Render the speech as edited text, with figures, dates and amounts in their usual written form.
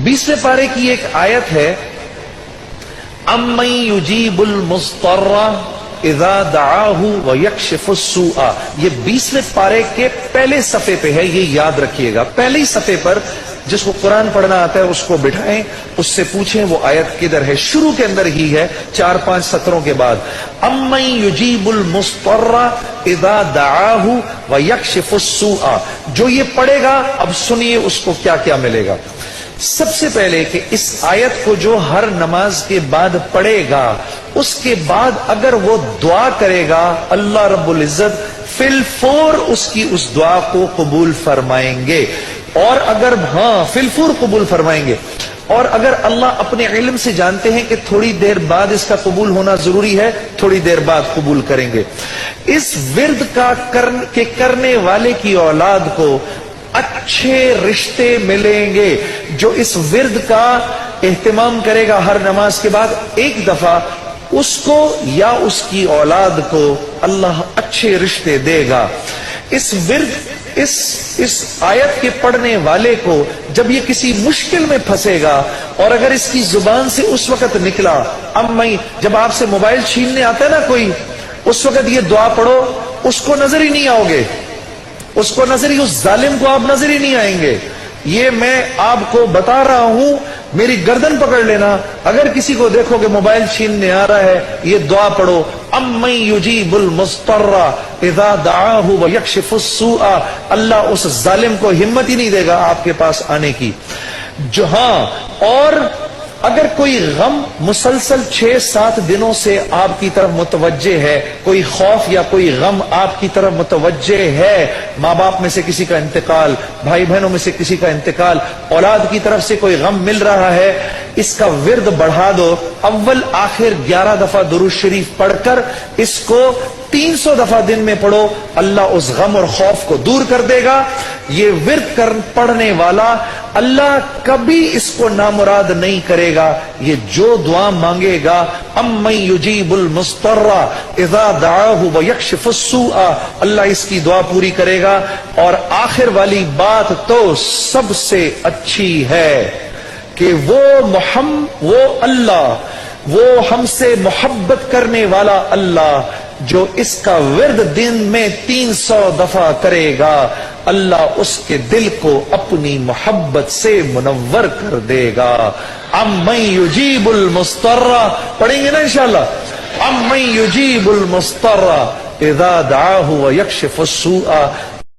20वें पारे की एक आयत है, अम्मन युजीबुल मुस्तर्रा इज़ा दआहु व यक्शिफुस सूआ। ये 20वें पारे के पहले सफ़े पे है, ये याद रखिएगा। पहले ही सफ़े पर जिसको कुरान पढ़ना आता है उसको बिठाएं, उससे पूछें वो आयत किधर है। शुरू के अंदर ही है, 4-5 सत्रों के बाद। अम्मन युजीबुल मुस्तर्रा इज़ा दआहु व यक्शिफुस सूआ। जो ये पढ़ेगा, अब सुनिए उसको क्या क्या मिलेगा। सबसे पहले कि इस आयत को जो हर नमाज के बाद पढ़ेगा, उसके बाद अगर वो दुआ करेगा, अल्लाह रब्बुल इज्जत फिलफौर उसकी उस दुआ को कबूल फरमाएंगे। और अगर फिलफौर कबूल फरमाएंगे। और अगर अल्लाह अपने इल्म से जानते हैं कि थोड़ी देर बाद इसका कबूल होना जरूरी है, थोड़ी देर बाद कबूल करेंगे। इस विर्द का करने वाले की औलाद को अच्छे रिश्ते मिलेंगे। जो इस विर्द का एहतमाम करेगा हर नमाज के बाद एक दफा, उसको या उसकी औलाद को अल्लाह अच्छे रिश्ते देगा। इस विर्द इस आयत के पढ़ने वाले को जब ये किसी मुश्किल में फंसेगा, और अगर इसकी जुबान से उस वक्त निकला, जब आपसे मोबाइल छीनने आता है ना कोई, उस वक्त ये दुआ पढ़ो, उसको नजर ही नहीं आओगे, उसको नजर ही, उस जालिम को आप नजर ही नहीं आएंगे। ये मैं आपको बता रहा हूं, मेरी गर्दन पकड़ लेना। अगर किसी को देखो कि मोबाइल छीनने आ रहा है, ये दुआ पढ़ो, अम्मन युजीबुल मुस्तर्रा इज़ा दआहु व यक्शिफुस सूआ। अल्लाह उस जालिम को हिम्मत ही नहीं देगा आपके पास आने की। और अगर कोई गम मुसलसल 6-7 दिनों से आपकी तरफ मुतवज्जे है, कोई खौफ या कोई गम आपकी तरफ मुतवज्जे है, माँ बाप में से किसी का इंतकाल, भाई बहनों में से किसी का इंतकाल, औलाद की तरफ से कोई गम मिल रहा है, इसका विर्द बढ़ा दो। अव्वल आखिर 11 दफा दुरूद शरीफ पढ़कर इसको 300 दफा दिन में पढ़ो, अल्लाह उस गम और खौफ को दूर कर देगा। ये विर्द पढ़ने वाला अल्लाह कभी इसको नामुराद नहीं करेगा। ये जो दुआ मांगेगा, अम्मन युजीबुल मुस्तर्रा इज़ा दआहु व यक्शिफुस सूआ, अल्लाह इसकी दुआ पूरी करेगा। और आखिर वाली बात तो सबसे अच्छी है कि वो अल्लाह, वो हमसे मोहब्बत करने वाला अल्लाह, जो इसका विर्द दिन में 300 दफा करेगा, अल्लाह उसके दिल को अपनी मोहब्बत से मुनव्वर कर देगा। अम्मन युजीबुल मुस्तर्रा, पढ़ेंगे ना इंशाअल्लाह। अम्मन युजीबुल मुस्तर्रा इज़ा दआहु व यक्शिफुस सूआ।